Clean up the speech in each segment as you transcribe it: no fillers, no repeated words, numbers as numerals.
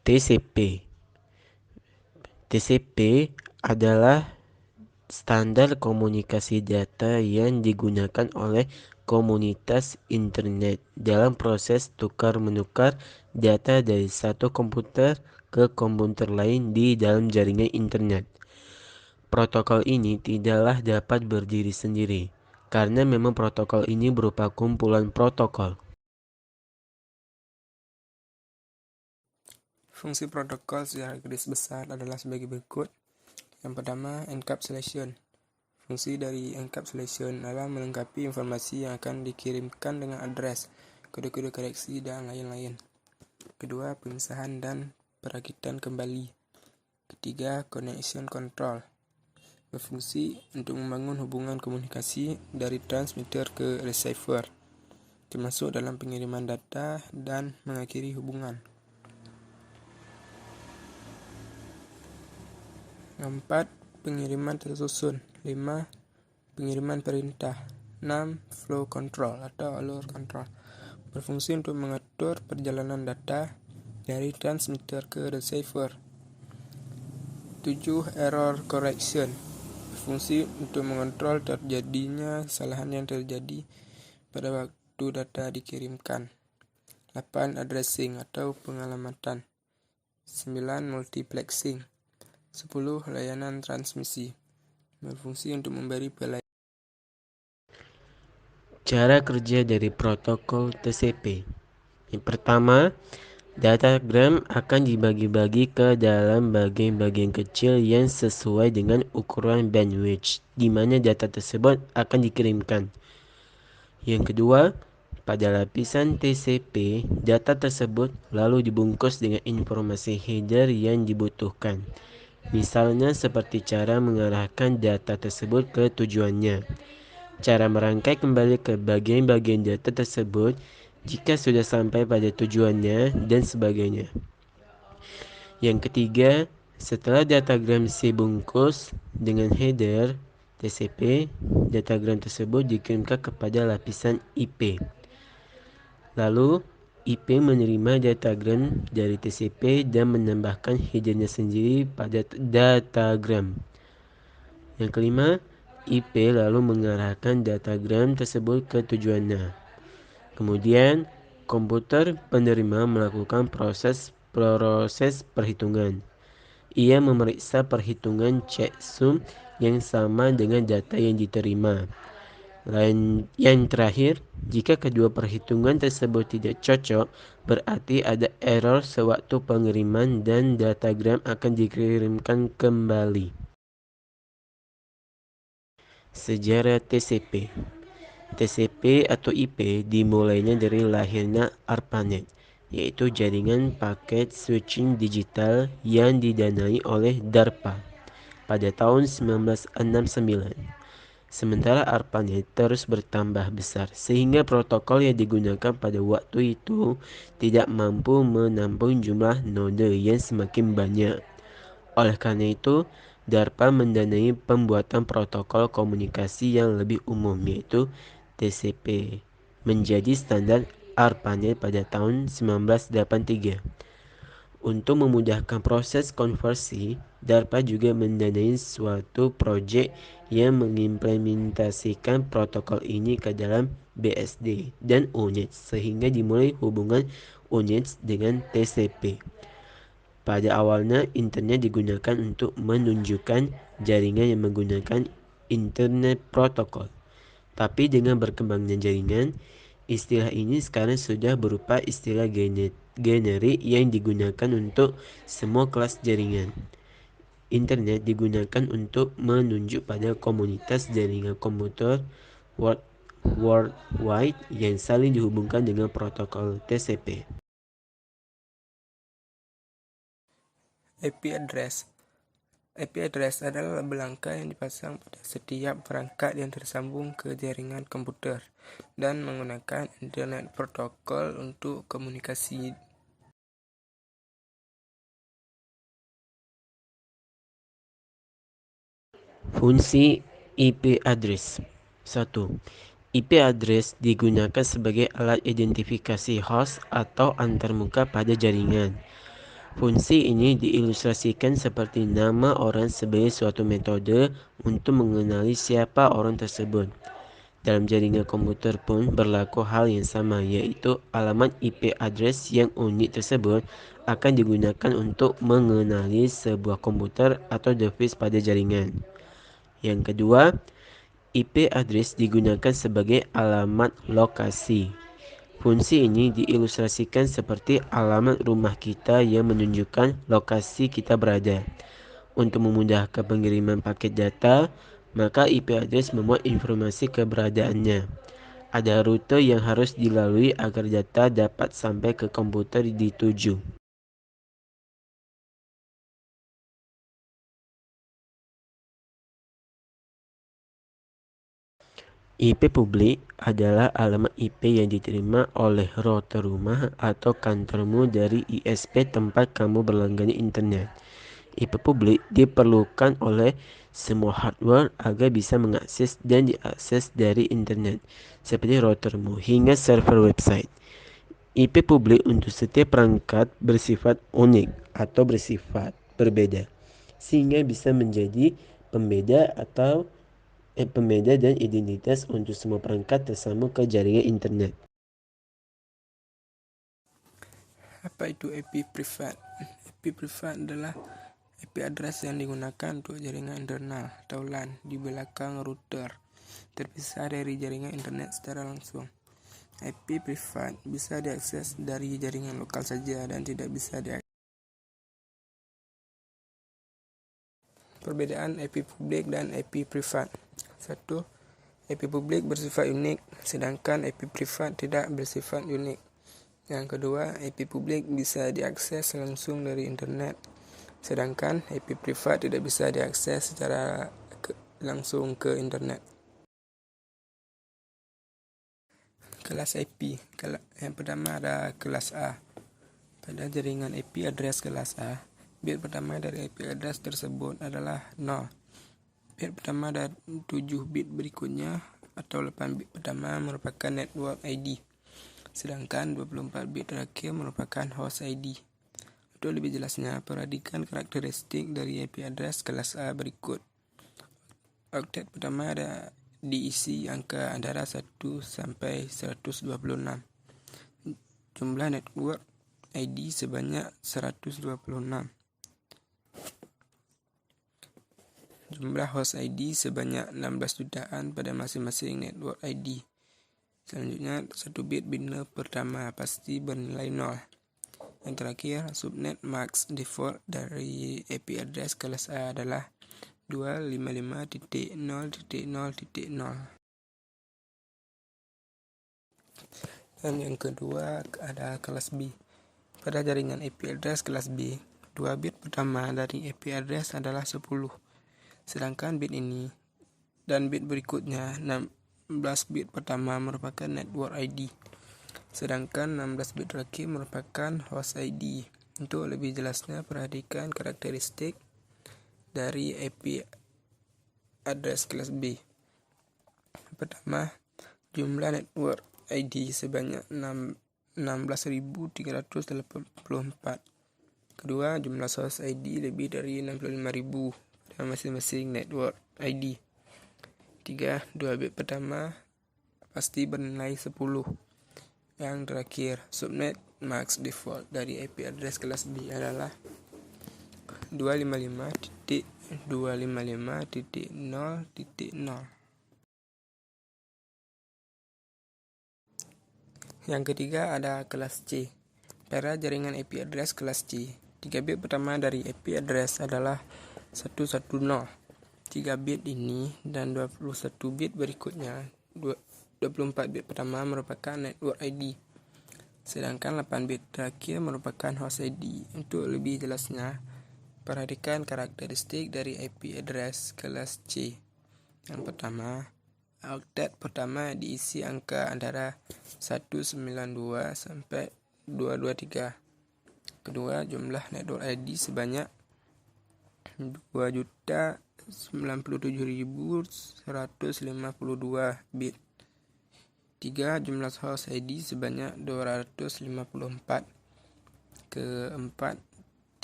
TCP. TCP adalah standar komunikasi data yang digunakan oleh komunitas internet dalam proses tukar-menukar data dari satu komputer ke komputer lain di dalam jaringan internet. Protokol ini tidaklah dapat berdiri sendiri, karena memang protokol ini berupa kumpulan protokol. Fungsi protokol secara garis besar adalah sebagai berikut. Yang pertama, encapsulation. Fungsi dari encapsulation adalah melengkapi informasi yang akan dikirimkan dengan address, kode-kode koneksi, dan lain-lain. Kedua, pemisahan dan perakitan kembali. Ketiga, connection control. Berfungsi untuk membangun hubungan komunikasi dari transmitter ke receiver, termasuk dalam pengiriman data dan mengakhiri hubungan. 4. Pengiriman tersusun. 5. Pengiriman perintah. 6. Flow control atau alur kontrol. Berfungsi untuk mengatur perjalanan data dari transmitter ke receiver. 7. Error correction. Berfungsi untuk mengontrol terjadinya kesalahan yang terjadi pada waktu data dikirimkan. 8. Addressing atau pengalamatan. 9. Multiplexing. 10. Layanan transmisi. Berfungsi untuk memberi pelayanan. Cara kerja dari protokol TCP. Yang pertama, datagram akan dibagi-bagi ke dalam bagian-bagian kecil yang sesuai dengan ukuran bandwidth di mana data tersebut akan dikirimkan. Yang kedua, pada lapisan TCP, data tersebut lalu dibungkus dengan informasi header yang dibutuhkan. Misalnya seperti cara mengarahkan data tersebut ke tujuannya, cara merangkai kembali ke bagian-bagian data tersebut jika sudah sampai pada tujuannya, dan sebagainya. Yang ketiga, setelah datagram dibungkus dengan header TCP, datagram tersebut dikirimkan kepada lapisan IP. Lalu, IP menerima datagram dari TCP dan menambahkan headernya sendiri pada datagram. Yang kelima, IP lalu mengarahkan datagram tersebut ke tujuannya. Kemudian, komputer penerima melakukan proses perhitungan. Ia memeriksa perhitungan checksum yang sama dengan data yang diterima. Yang terakhir, jika kedua perhitungan tersebut tidak cocok, berarti ada error sewaktu pengiriman dan datagram akan dikirimkan kembali. Sejarah TCP. TCP atau IP dimulainya dari lahirnya ARPANET, yaitu jaringan paket switching digital yang didanai oleh DARPA pada tahun 1969. Sementara ARPANET terus bertambah besar sehingga protokol yang digunakan pada waktu itu tidak mampu menampung jumlah node yang semakin banyak. Oleh karena itu, DARPA mendanai pembuatan protokol komunikasi yang lebih umum, yaitu TCP, menjadi standar ARPANET pada tahun 1983. Untuk memudahkan proses konversi, DARPA juga mendanai suatu proyek yang mengimplementasikan protokol ini ke dalam BSD dan UNIX sehingga dimulai hubungan UNIX dengan TCP. Pada awalnya, internet digunakan untuk menunjukkan jaringan yang menggunakan internet protokol. Tapi dengan berkembangnya jaringan, istilah ini sekarang sudah berupa istilah generik yang digunakan untuk semua kelas jaringan. Internet digunakan untuk menunjuk pada komunitas jaringan komputer worldwide yang saling dihubungkan dengan protokol TCP. IP address. IP address adalah belangka yang dipasang pada setiap perangkat yang tersambung ke jaringan komputer dan menggunakan internet protokol untuk komunikasi. Fungsi IP address. 1. IP address digunakan sebagai alat identifikasi host atau antarmuka pada jaringan. Fungsi ini diilustrasikan seperti nama orang sebagai suatu metode untuk mengenali siapa orang tersebut. Dalam jaringan komputer pun berlaku hal yang sama, yaitu alamat IP address yang unik tersebut akan digunakan untuk mengenali sebuah komputer atau device pada jaringan. Yang kedua, IP address digunakan sebagai alamat lokasi. Fungsi ini diilustrasikan seperti alamat rumah kita yang menunjukkan lokasi kita berada. Untuk memudahkan pengiriman paket data, maka IP address memuat informasi keberadaannya. Ada rute yang harus dilalui agar data dapat sampai ke komputer dituju. IP publik adalah alamat IP yang diterima oleh router rumah atau kantormu dari ISP tempat kamu berlangganan internet. IP publik diperlukan oleh semua hardware agar bisa mengakses dan diakses dari internet, seperti routermu hingga server website. IP publik untuk setiap perangkat bersifat unik atau bersifat berbeda, sehingga bisa menjadi pembeda dan identitas untuk semua perangkat tersambung ke jaringan internet. Apa itu IP privat? IP privat adalah IP address yang digunakan untuk jaringan internal atau LAN di belakang router, terpisah dari jaringan internet secara langsung. IP privat bisa diakses dari jaringan lokal saja dan tidak bisa diakses. Perbedaan IP publik dan IP privat. 1. IP publik bersifat unik, sedangkan IP privat tidak bersifat unik. Yang kedua, IP publik bisa diakses langsung dari internet, sedangkan IP privat tidak bisa diakses secara langsung ke internet. Kelas IP. Yang pertama ada kelas A. Pada jaringan IP address kelas A, bit pertama dari IP address tersebut adalah 0. Bit pertama dan 7 bit berikutnya atau 8 bit pertama merupakan network ID, sedangkan 24 bit terakhir merupakan host ID. Untuk lebih jelasnya, perhatikan karakteristik dari IP address kelas A berikut. Oktet pertama ada diisi angka antara 1 sampai 126. Jumlah network ID sebanyak 126. Jumlah host ID sebanyak 16 jutaan pada masing-masing network ID. Selanjutnya, 1 bit biner pertama pasti bernilai 0. Yang terakhir, subnet max default dari IP address kelas A adalah 255.0.0.0. Dan yang kedua ada kelas B. Pada jaringan IP address kelas B, 2 bit pertama dari IP address adalah 10. Sedangkan bit ini dan bit berikutnya 16 bit pertama merupakan network ID, sedangkan 16 bit terakhir merupakan host ID. Untuk lebih jelasnya, perhatikan karakteristik dari IP address kelas B. Pertama, jumlah network ID sebanyak 16.384. Kedua, jumlah source ID lebih dari 65.000 pada masing-masing network ID. 3. 2 bit pertama pasti bernilai 10. Yang terakhir, subnet max default dari IP address kelas B adalah 255.255.0.0. Yang ketiga ada kelas C. Pada jaringan IP address kelas C, 3 bit pertama dari IP address adalah 110. 3 bit ini dan 21 bit berikutnya, 24 bit pertama merupakan network ID, sedangkan 8 bit terakhir merupakan host ID. Untuk lebih jelasnya, perhatikan karakteristik dari IP address kelas C. Yang pertama, oktet pertama diisi angka antara 192 sampai 223. Kedua, jumlah network ID sebanyak 2.097.152 bit. 3. Jumlah host ID sebanyak 254. Keempat,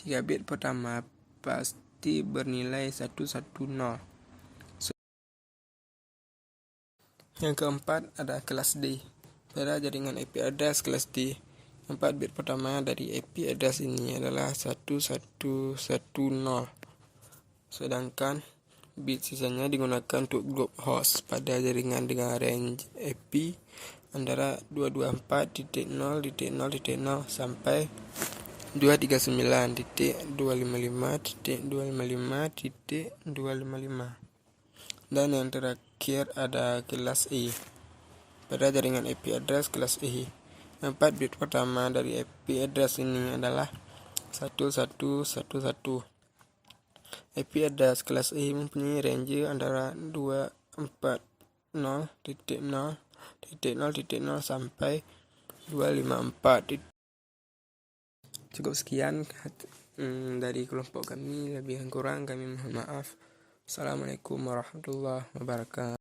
3 bit pertama pasti bernilai 110. Yang keempat ada kelas D. Pada jaringan IP address kelas D, 4 bit pertama dari IP address ini adalah 1110. Sedangkan bit sisanya digunakan untuk group host pada jaringan dengan range IP antara 224.0.0.0 sampai 239.255.255.255. Dan yang terakhir ada kelas E. Pada jaringan IP address kelas E, 4 bit pertama dari IP address ini adalah 1111. IP address kelas E mempunyai range antara 240.0.0.0 sampai 254. Cukup sekian dari kelompok kami, lebih kurang kami mohon maaf. Assalamualaikum warahmatullahi wabarakatuh.